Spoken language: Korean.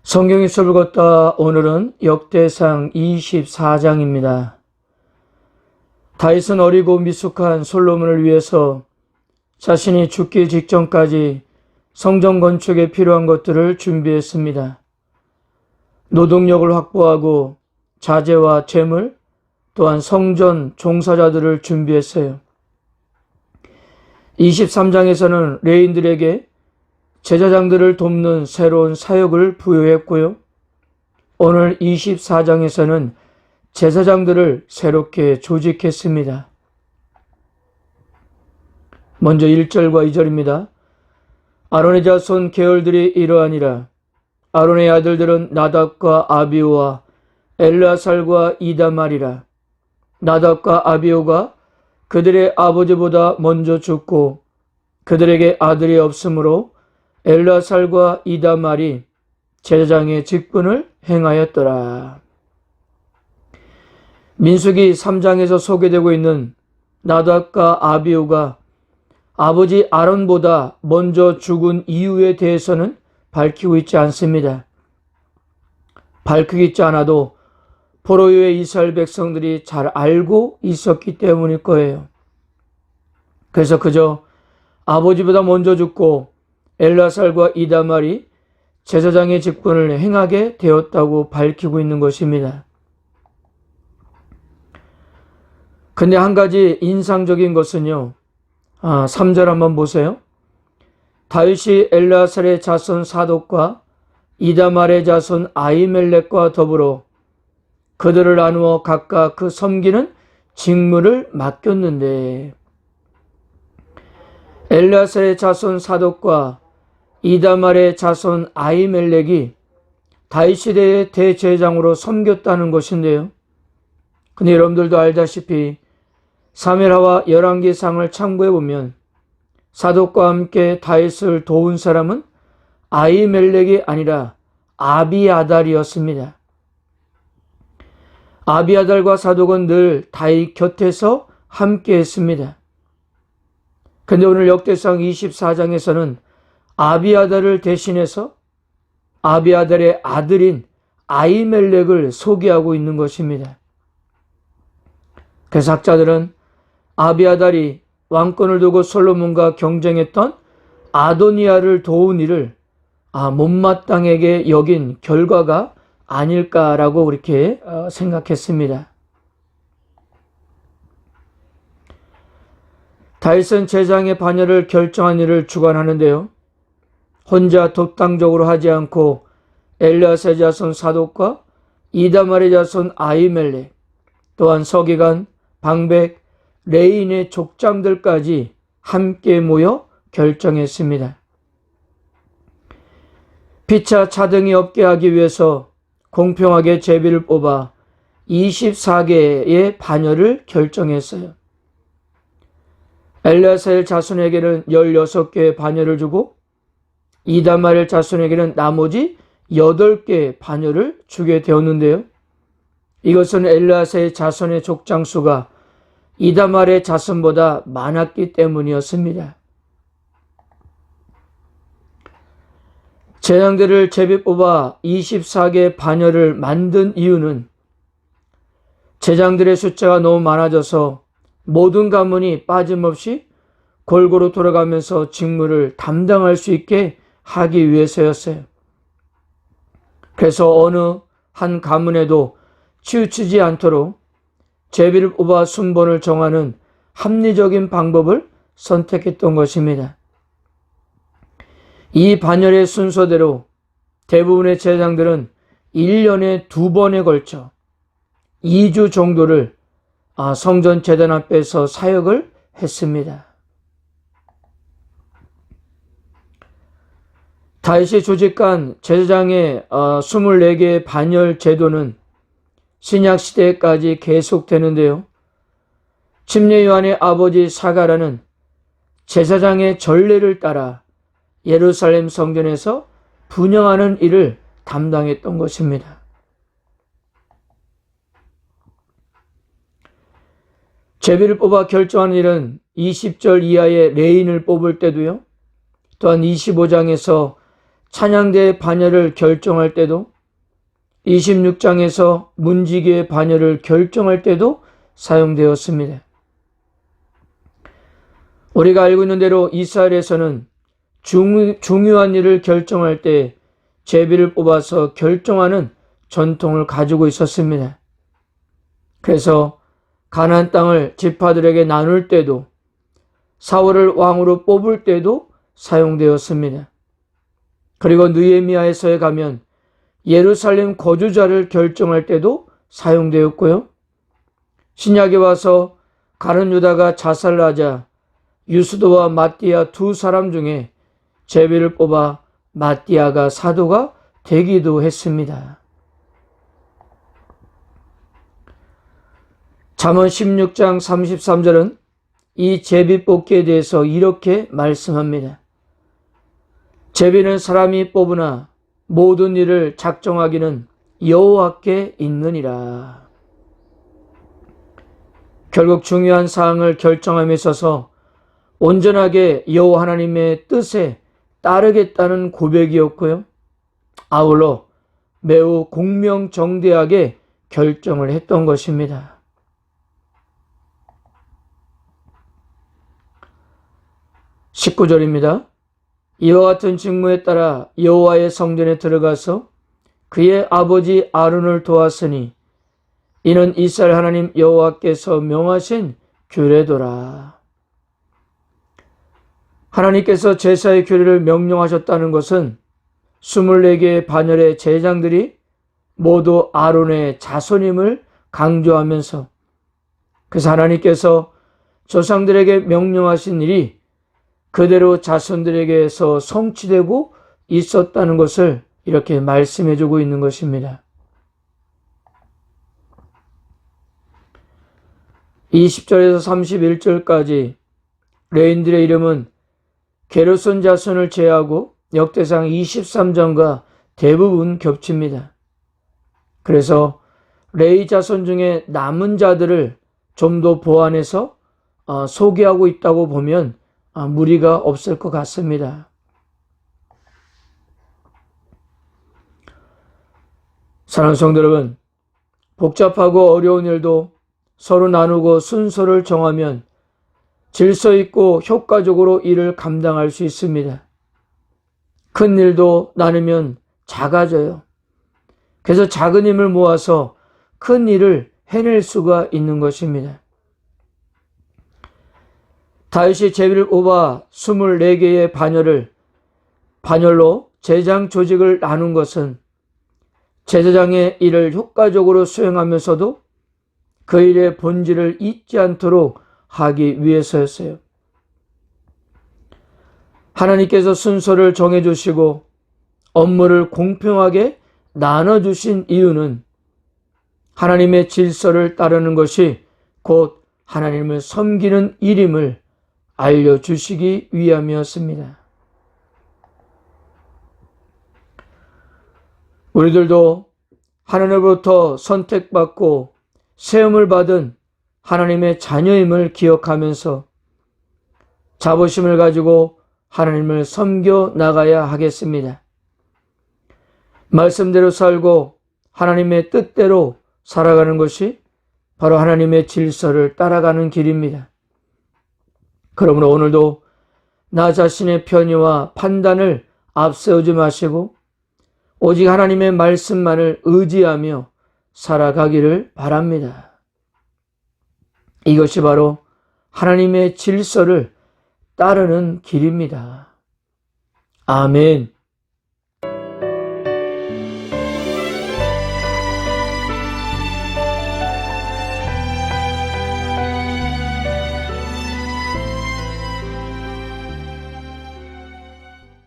성경의 수업을 걷다 오늘은 역대상 24장입니다. 다윗은 어리고 미숙한 솔로몬을 위해서 자신이 죽기 직전까지 성전 건축에 필요한 것들을 준비했습니다. 노동력을 확보하고 자재와 재물, 또한 성전 종사자들을 준비했어요. 23장에서는 레위인들에게 제사장들을 돕는 새로운 사역을 부여했고요. 오늘 24장에서는 제사장들을 새롭게 조직했습니다. 먼저 1절과 2절입니다. 아론의 자손 계열들이 이러하니라. 아론의 아들들은 나답과 아비오와 엘르아살과 이다말이라. 나답과 아비오가 그들의 아버지보다 먼저 죽고 그들에게 아들이 없으므로 엘르아살과 이다말이 제사장의 직분을 행하였더라. 민수기 3장에서 소개되고 있는 나답과 아비오가 아버지 아론보다 먼저 죽은 이유에 대해서는 밝히고 있지 않습니다. 밝히고 있지 않아도 포로유의 이스라엘 백성들이 잘 알고 있었기 때문일 거예요. 그래서 그저 아버지보다 먼저 죽고 엘르아살과 이다말이 제사장의 직분을 행하게 되었다고 밝히고 있는 것입니다. 근데 한 가지 인상적인 것은요. 3절 한번 보세요. 다윗이 엘르아살의 자손 사독과 이다말의 자손 아히멜렉과 더불어 그들을 나누어 각각 그 섬기는 직무를 맡겼는데, 엘르아살의 자손 사독과 이다말의 자손 아히멜렉이 다윗 시대의 대제사장으로 섬겼다는 것인데요. 근데 여러분들도 알다시피 사무엘하와 열왕기상을 참고해보면 사독과 함께 다윗을 도운 사람은 아히멜렉이 아니라 아비아달이었습니다. 아비아달과 사독은 늘 다윗 곁에서 함께 했습니다. 근데 오늘 역대상 24장에서는 아비아달을 대신해서 아비아달의 아들인 아히멜렉을 소개하고 있는 것입니다. 그래서 학자들은 아비아달이 왕권을 두고 솔로몬과 경쟁했던 아도니아를 도운 일을 못마땅하게 여긴 결과가 아닐까라고 그렇게 생각했습니다. 다윗은 제사장의 반열을 결정한 일을 주관하는데요. 혼자 독단적으로 하지 않고 엘르아살의 자손 사독과 이다말의 자손 아히멜렉, 또한 서기관, 방백, 레위인의 족장들까지 함께 모여 결정했습니다. 피차 차등이 없게 하기 위해서 공평하게 제비를 뽑아 24개의 반열을 결정했어요. 엘르아살 자손에게는 16개의 반열을 주고 이다말 자손에게는 나머지 8개의 반열을 주게 되었는데요. 이것은 엘르아살의 자손의 족장수가 이다말의 자손보다 많았기 때문이었습니다. 제사장들을 제비 뽑아 24개의 반열을 만든 이유는 제사장들의 숫자가 너무 많아져서 모든 가문이 빠짐없이 골고루 돌아가면서 직무를 담당할 수 있게 하기 위해서였어요. 그래서 어느 한 가문에도 치우치지 않도록 제비를 뽑아 순번을 정하는 합리적인 방법을 선택했던 것입니다. 이 반열의 순서대로 대부분의 제사장들은 1년에 2번에 걸쳐 2주 정도를 성전 제단 앞에서 사역을 했습니다. 다윗이 조직한 제사장의 24개의 반열 제도는 신약 시대까지 계속되는데요. 침례 요한의 아버지 사가랴는 제사장의 전례를 따라 예루살렘 성전에서 분향하는 일을 담당했던 것입니다. 제비를 뽑아 결정하는 일은 20절 이하의 레인을 뽑을 때도요. 또한 25장에서 찬양대의 반열을 결정할 때도, 26장에서 문지기의 반열을 결정할 때도 사용되었습니다. 우리가 알고 있는 대로 이스라엘에서는 중요한 일을 결정할 때 제비를 뽑아서 결정하는 전통을 가지고 있었습니다. 그래서 가나안 땅을 지파들에게 나눌 때도, 사울을 왕으로 뽑을 때도 사용되었습니다. 그리고 느헤미야에서에 가면 예루살렘 거주자를 결정할 때도 사용되었고요. 신약에 와서 가룟 유다가 자살하자 유스도와 마띠아 두 사람 중에 제비를 뽑아 마띠아가 사도가 되기도 했습니다. 잠언 16장 33절은 이 제비 뽑기에 대해서 이렇게 말씀합니다. 제비는 사람이 뽑으나 모든 일을 작정하기는 여호와께 있느니라. 결국 중요한 사항을 결정함에 있어서 온전하게 여호와 하나님의 뜻에 따르겠다는 고백이었고요. 아울러 매우 공명정대하게 결정을 했던 것입니다. 19절입니다. 이와 같은 직무에 따라 여호와의 성전에 들어가서 그의 아버지 아론을 도왔으니 이는 이스라엘 하나님 여호와께서 명하신 규례더라. 하나님께서 제사의 규례를 명령하셨다는 것은 24개의 반열의 제장들이 모두 아론의 자손임을 강조하면서, 그래서 하나님께서 조상들에게 명령하신 일이 그대로 자손들에게서 성취되고 있었다는 것을 이렇게 말씀해 주고 있는 것입니다. 20절에서 31절까지 레인들의 이름은 게르손 자손을 제하고 역대상 23장과 대부분 겹칩니다. 그래서 레위 자손 중에 남은 자들을 좀 더 보완해서 소개하고 있다고 보면 무리가 없을 것 같습니다. 사랑하는 성도 여러분, 복잡하고 어려운 일도 서로 나누고 순서를 정하면 질서 있고 효과적으로 일을 감당할 수 있습니다. 큰 일도 나누면 작아져요. 그래서 작은 힘을 모아서 큰 일을 해낼 수가 있는 것입니다. 다윗이 제비를 뽑아 24개의 반열로 제장 조직을 나눈 것은 제사장의 일을 효과적으로 수행하면서도 그 일의 본질을 잊지 않도록 하기 위해서였어요. 하나님께서 순서를 정해주시고 업무를 공평하게 나눠주신 이유는 하나님의 질서를 따르는 것이 곧 하나님을 섬기는 일임을 알려주시기 위함이었습니다. 우리들도 하나님으로부터 선택받고 세움을 받은 하나님의 자녀임을 기억하면서 자부심을 가지고 하나님을 섬겨 나가야 하겠습니다. 말씀대로 살고 하나님의 뜻대로 살아가는 것이 바로 하나님의 질서를 따라가는 길입니다. 그러므로 오늘도 나 자신의 편의와 판단을 앞세우지 마시고 오직 하나님의 말씀만을 의지하며 살아가기를 바랍니다. 이것이 바로 하나님의 질서를 따르는 길입니다. 아멘.